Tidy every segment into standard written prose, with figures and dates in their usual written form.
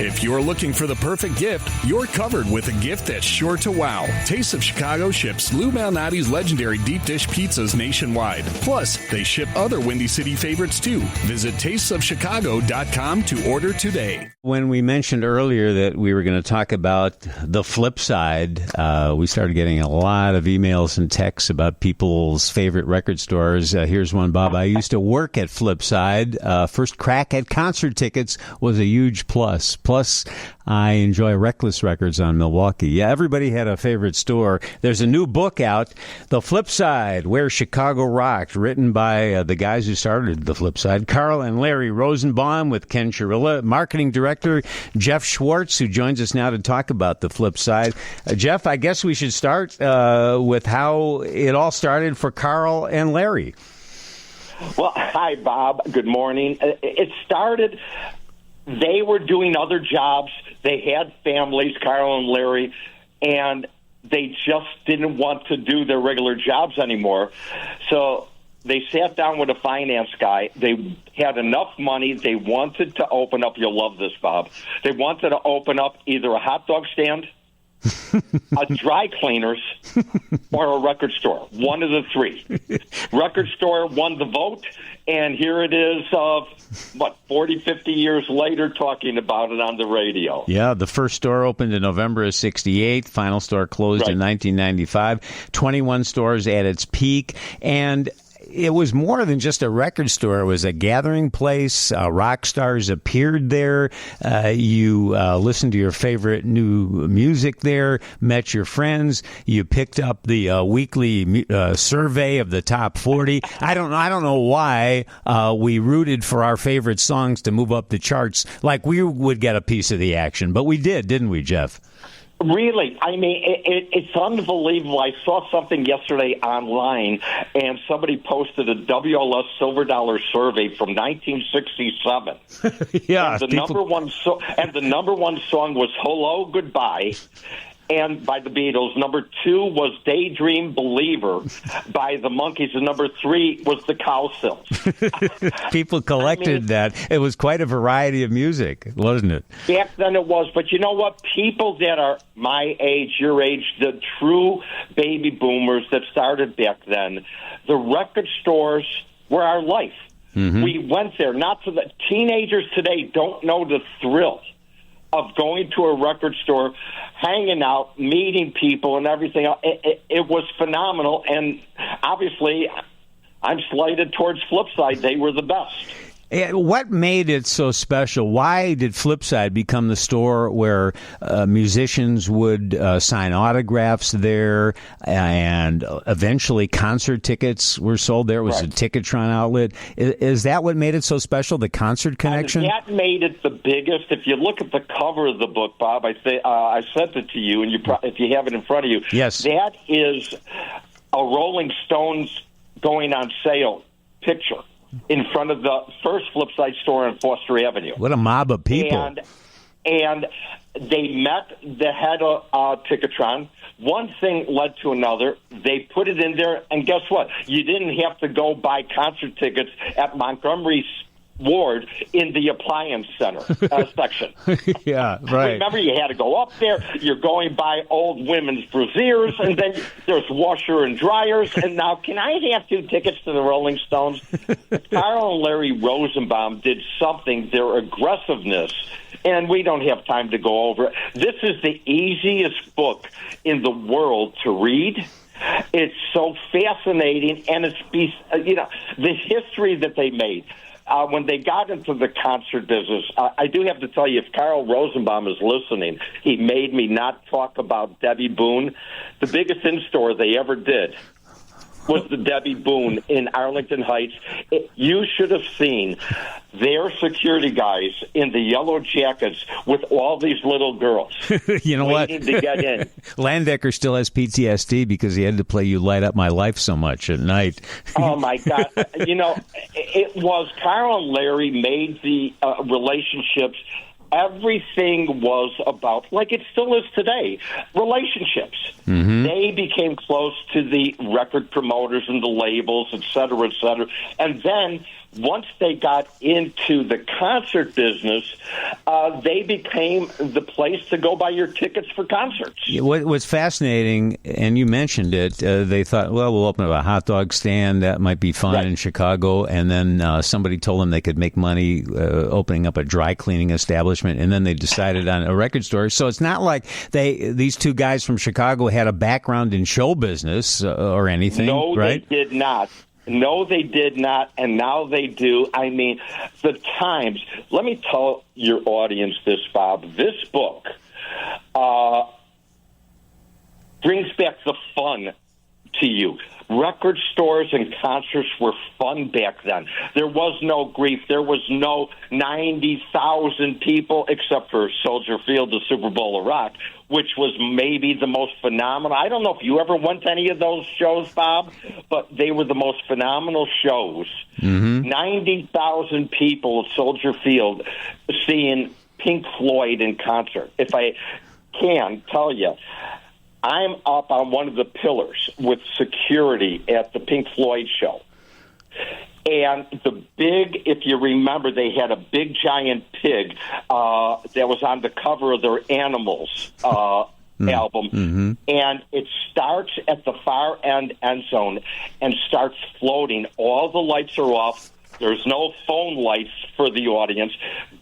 If you're looking for the perfect gift, you're covered with a gift that's sure to wow. Taste of Chicago ships Lou Malnati's legendary deep dish pizzas nationwide. Plus, they ship other Windy City favorites too. Visit tastesofchicago.com to order today. When we mentioned earlier that we were going to talk about the flip side, we started getting a lot of emails and texts about people's favorite record stores. Here's one, Bob. I used to work at Flipside. First crack at concert tickets was a huge plus. Plus, I enjoy Reckless Records on Milwaukee. Yeah, everybody had a favorite store. There's a new book out, The Flip Side, Where Chicago Rocked, written by the guys who started The Flip Side, Carl and Larry Rosenbaum, with Ken Chirilla, marketing director Jeff Schwartz, who joins us now to talk about The Flip Side. Jeff, I guess we should start with how it all started for Carl and Larry. Well, hi, Bob. Good morning. It started... They were doing other jobs. They had families, Carl and Larry, and they just didn't want to do their regular jobs anymore. So they sat down with a finance guy. They had enough money. They wanted to open up. You'll love this, Bob. They wanted to open up either a hot dog stand, a dry cleaners, or a record store. One of the three. Record store won the vote, and here it is, 40, 50 years later, talking about it on the radio. Yeah, the first store opened in November of 68. Final store closed in 1995. 21 stores at its peak, and it was more than just a record store. It was a gathering place. Rock stars appeared there. You listened to your favorite new music there, met your friends. You picked up the weekly survey of the top 40. I don't know why we rooted for our favorite songs to move up the charts like we would get a piece of the action. But we did, didn't we, Jeff? Really, I mean, it's unbelievable. I saw something yesterday online, and somebody posted a WLS Silver Dollar survey from 1967. Yeah, and the number one song was "Hello, Goodbye," and by the Beatles. Number 2 was "Daydream Believer" by the Monkees, and number 3 was the Cowsills. People collected that. It was quite a variety of music, wasn't it? Back then it was, but you know what? People that are my age, your age, the true baby boomers that started back then, the record stores were our life. Mm-hmm. We went there. Not so that teenagers today don't know the thrill of going to a record store, hanging out, meeting people, and everything else. It was phenomenal, and obviously, I'm slated towards Flipside. They were the best. What made it so special? Why did Flipside become the store where musicians would sign autographs there, and eventually concert tickets were sold there? It was a Ticketron outlet. Is that what made it so special, the concert connection? And that made it the biggest. If you look at the cover of the book, Bob, I sent it to you, and if you have it in front of you, yes, that is a Rolling Stones going on sale picture in front of the first Flipside store on Foster Avenue. What a mob of people. And they met the head of Ticketron. One thing led to another. They put it in there, and guess what? You didn't have to go buy concert tickets at Montgomery Ward in the appliance center section. Yeah, right. Remember, you had to go up there. You're going by old women's brassieres, and then there's washer and dryers. And now, can I have 2 tickets to the Rolling Stones? Carl and Larry Rosenbaum did something, their aggressiveness, and we don't have time to go over it. This is the easiest book in the world to read. It's so fascinating, and it's, the history that they made. When they got into the concert business, I do have to tell you, if Carl Rosenbaum is listening, he made me not talk about Debbie Boone. The biggest in-store they ever did was the Debbie Boone in Arlington Heights. You should have seen their security guys in the yellow jackets with all these little girls. You know waiting what? to get in. Landecker still has PTSD because he had to play "You Light Up My Life" so much at night. Oh, my God. It was Carl and Larry made the relationships. Everything was about, like it still is today, relationships. Mm-hmm. They became close to the record promoters and the labels, et cetera, et cetera. And then once they got into the concert business, they became the place to go buy your tickets for concerts. What was fascinating, and you mentioned it, they thought, well, we'll open up a hot dog stand. That might be fun in Chicago. And then somebody told them they could make money opening up a dry cleaning establishment. And then they decided on a record store. So it's not like these two guys from Chicago had a background in show business or anything, right? They did not. No, they did not, and now they do. I mean, the Times. Let me tell your audience this, Bob. This book brings back the fun to you. Record stores and concerts were fun back then. There was no grief. There was no 90,000 people, except for Soldier Field, the Super Bowl of Rock, which was maybe the most phenomenal. I don't know if you ever went to any of those shows, Bob, but they were the most phenomenal shows. 90,000 people at Soldier Field seeing Pink Floyd in concert. If I can tell you, I'm up on one of the pillars with security at the Pink Floyd show. And if you remember, they had a big giant pig that was on the cover of their Animals album. And it starts at the far end zone and starts floating. All the lights are off. There's no phone lights for the audience.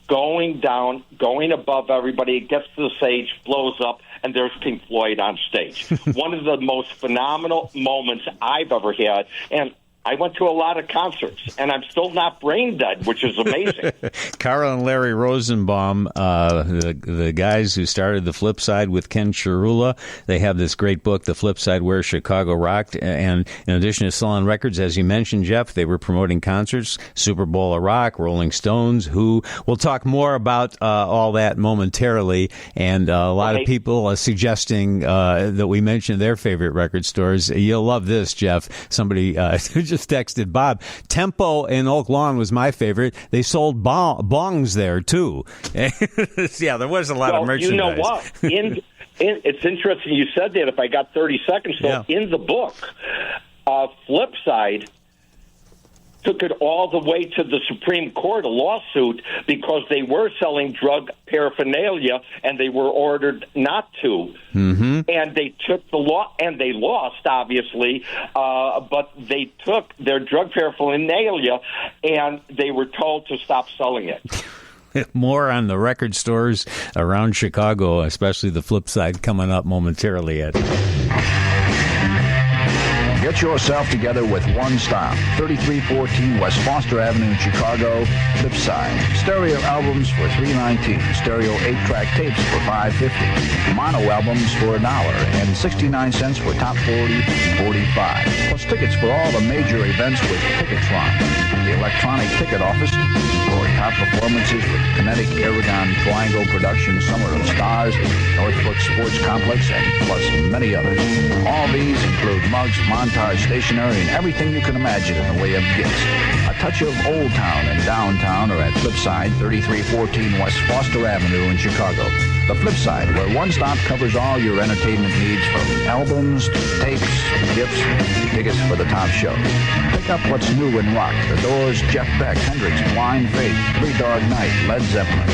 Going down, going above everybody, it gets to the stage, blows up, and there's Pink Floyd on stage. One of the most phenomenal moments I've ever had. And I went to a lot of concerts, and I'm still not brain dead, which is amazing. Carl and Larry Rosenbaum, the guys who started The Flip Side with Ken Chirula, they have this great book, The Flip Side, Where Chicago Rocked. And in addition to selling records, as you mentioned, Jeff, they were promoting concerts, Super Bowl of Rock, Rolling Stones, Who. We'll talk more about all that momentarily. And a lot of people are suggesting that we mention their favorite record stores. You'll love this, Jeff. Somebody just texted Bob. Tempo in Oak Lawn was my favorite. They sold bongs there too. Yeah, there was a lot of merchandise. You know what? It's interesting you said that. If I got 30 seconds, though, in the book, Flip Side took it all the way to the Supreme Court, a lawsuit, because they were selling drug paraphernalia and they were ordered not to. And they took the law, and they lost, obviously, but they took their drug paraphernalia and they were told to stop selling it. More on the record stores around Chicago, especially the Flip Side, coming up momentarily. Get yourself together with one stop. 3314 West Foster Avenue in Chicago, Flip Side. Stereo albums for $3.19. Stereo 8-track tapes for $5.50. Mono albums for $1 and 69 cents for top 40 and 45. Plus tickets for all the major events with Ticketron. The electronic ticket office for top performances with Kinetic, Aragon, Triangle Productions, Summer of Stars, Northbrook Sports Complex, and plus many others. All these include mugs, montage, stationery, and everything you can imagine in the way of gifts. A touch of Old Town and Downtown are at Flipside, 3314 West Foster Avenue in Chicago. The Flipside, where one stop covers all your entertainment needs, from albums to tapes, gifts, tickets for the top shows. Pick up what's new in rock. The Doors, Jeff Beck, Hendrix, Blind Faith, Three Dog Night, Led Zeppelin.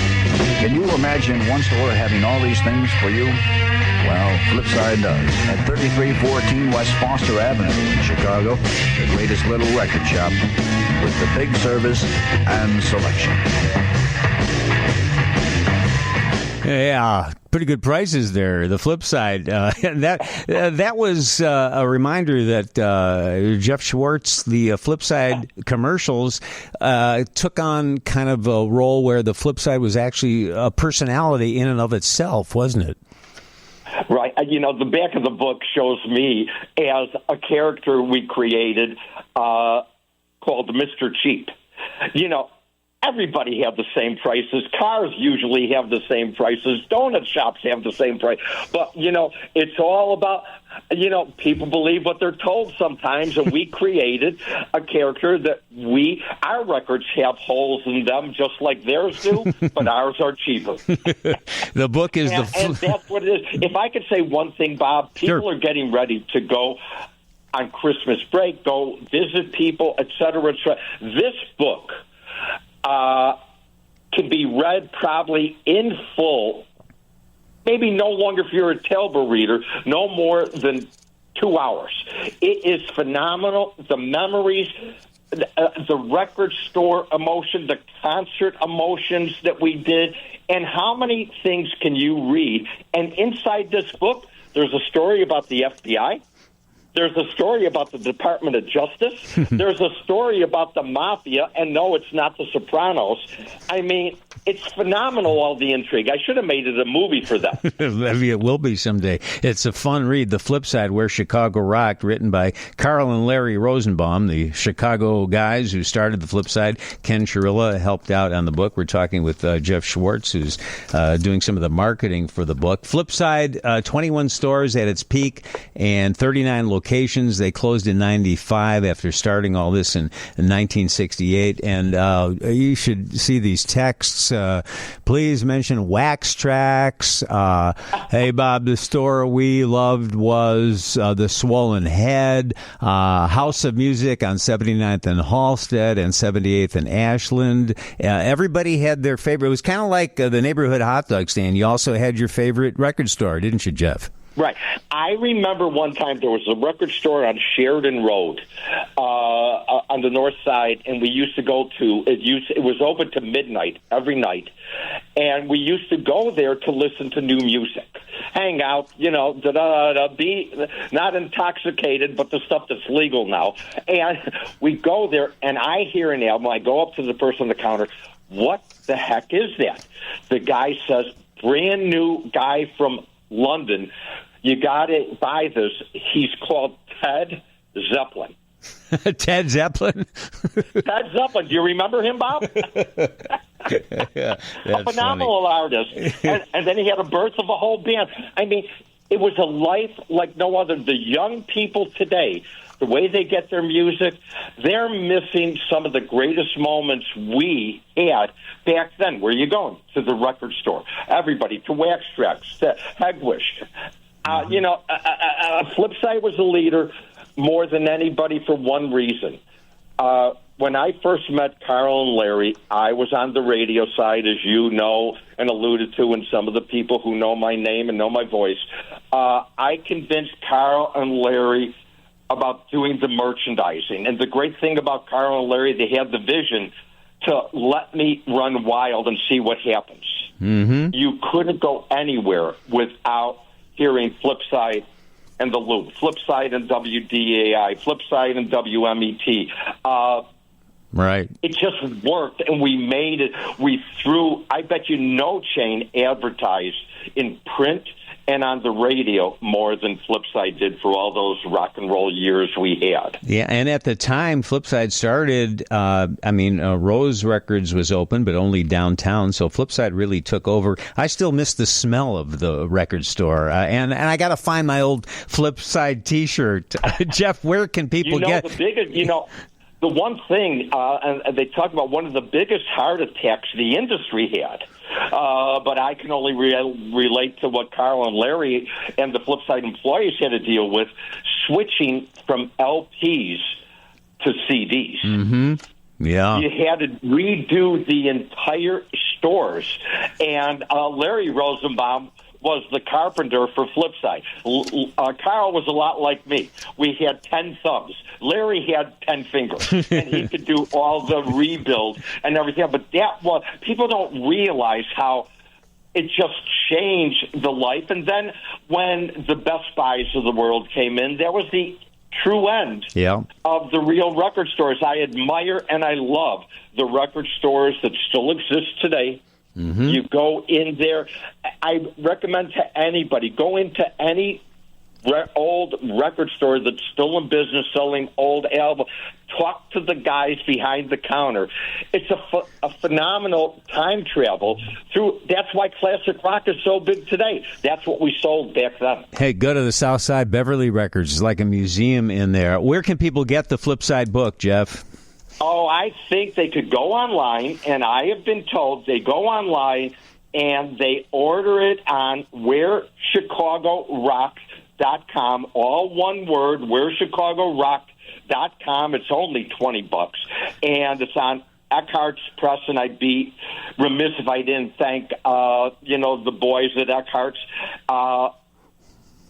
Can you imagine one store having all these things for you? Well, Flipside does. At 3314 West Foster Avenue in Chicago, the greatest little record shop with the big service and selection. Yeah, pretty good prices there. The Flip Side. That was a reminder that Jeff Schwartz, the Flip Side commercials, took on kind of a role where the Flip Side was actually a personality in and of itself, wasn't it? Right. You know, the back of the book shows me as a character we created called Mr. Cheap. You know, everybody have the same prices. Cars usually have the same prices. Donut shops have the same price. But, you know, it's all about, you know, people believe what they're told sometimes, and we created a character that our records have holes in them just like theirs do, but ours are cheaper. The book is and that's what it is. If I could say one thing, Bob, people are getting ready to go on Christmas break, go visit people, et cetera, et cetera. This book can be read probably in full, maybe no longer if you're a Talbot reader, no more than 2 hours. It is phenomenal. The memories, the record store emotion, the concert emotions that we did, and how many things can you read? And inside this book, there's a story about the FBI. There's a story about the Department of Justice. There's a story about the Mafia. And no, it's not the Sopranos. I mean, it's phenomenal, all the intrigue. I should have made it a movie for them. Maybe it will be someday. It's a fun read. The Flip Side, Where Chicago Rocked, written by Carl and Larry Rosenbaum, the Chicago guys who started the Flip Side. Ken Chirilla helped out on the book. We're talking with Jeff Schwartz, who's doing some of the marketing for the book. Flip Side, 21 stores at its peak and 39 locations. They closed in 95 after starting all this in 1968. And you should see these texts. Please mention Wax Tracks. Hey, Bob, the store we loved was the Swollen Head. House of Music on 79th and Halstead and 78th and Ashland. Everybody had their favorite. It was kind of like the neighborhood hot dog stand. You also had your favorite record store, didn't you, Jeff? Right. I remember one time there was a record store on Sheridan Road on the north side, and we used to go to it was open to midnight every night, and we used to go there to listen to new music, hang out, be not intoxicated, but the stuff that's legal now. And we go there, and I hear an album. I go up to the person on the counter. What the heck is that? The guy says, brand new guy from London, you got to buy this. He's called Ted Zeppelin. Ted Zeppelin? Ted Zeppelin. Do you remember him, Bob? Yeah, a phenomenal artist. And then he had a birth of a whole band. I mean, it was a life like no other. The young people today, the way they get their music, they're missing some of the greatest moments we had back then. Where are you going? To the record store. Everybody, to Wax Tracks, to Hegwish. Flip Side was a leader more than anybody for one reason. When I first met Carl and Larry, I was on the radio side, as you know and alluded to, and some of the people who know my name and know my voice. I convinced Carl and Larry about doing the merchandising. And the great thing about Carl and Larry, they had the vision to let me run wild and see what happens. Mm-hmm. You couldn't go anywhere without hearing Flip Side and the Loop, Flip Side and WDAI, Flip Side and WMET. Right. It just worked, and we made it. We threw, I bet you no chain advertised in print and on the radio more than Flipside did for all those rock and roll years we had. Yeah, and at the time Flipside started, Rose Records was open, but only downtown, so Flipside really took over. I still miss the smell of the record store, and I got to find my old Flipside T-shirt. Jeff, where can people get... The biggest, the one thing, and they talk about one of the biggest heart attacks the industry had, but I can only relate to what Carl and Larry and the Flipside employees had to deal with, switching from LPs to CDs. Mm-hmm. Yeah. You had to redo the entire stores. And Larry Rosenbaum was the carpenter for Flipside. Carl was a lot like me. We had 10 thumbs. Larry had 10 fingers, and he could do all the rebuild and everything. But people don't realize how it just changed the life. And then when the Best Buys of the world came in, there was the true end of the real record stores. I admire and I love the record stores that still exist today. Mm-hmm. You go in there. I recommend to anybody, go into any old record store that's still in business selling old albums. Talk to the guys behind the counter. It's a phenomenal time travel through. That's why classic rock is so big today. That's what we sold back then. Hey, go to the Southside Beverly Records. It's like a museum in there. Where can people get the Flipside book, Jeff? Oh, I think they could go online, and I have been told they go online and they order it on WhereChicagoRock.com, all one word, WhereChicagoRock.com. It's only $20, and it's on Eckhart's Press, and I'd be remiss if I didn't thank, the boys at Eckhart's.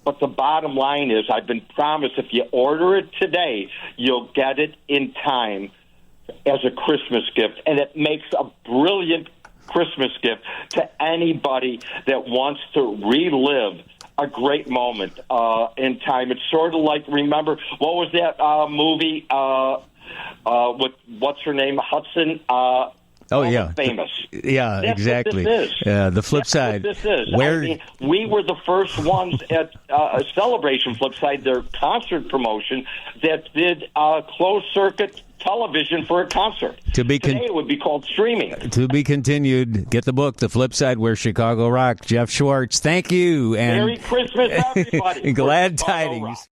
But the bottom line is, I've been promised if you order it today, you'll get it in time as a Christmas gift, and it makes a brilliant Christmas gift to anybody that wants to relive a great moment in time. It's sort of like, remember, what was that movie with, what's her name, Hudson? Famous. Yeah, That's exactly. What this is. The flip side. This is. We were the first ones at Celebration Flipside, their concert promotion, that did closed circuit television for a concert. Today it would be called streaming. To be continued. Get the book, The Flip Side, Where Chicago Rock. Jeff Schwartz, thank you. And Merry Christmas, everybody. Glad tidings.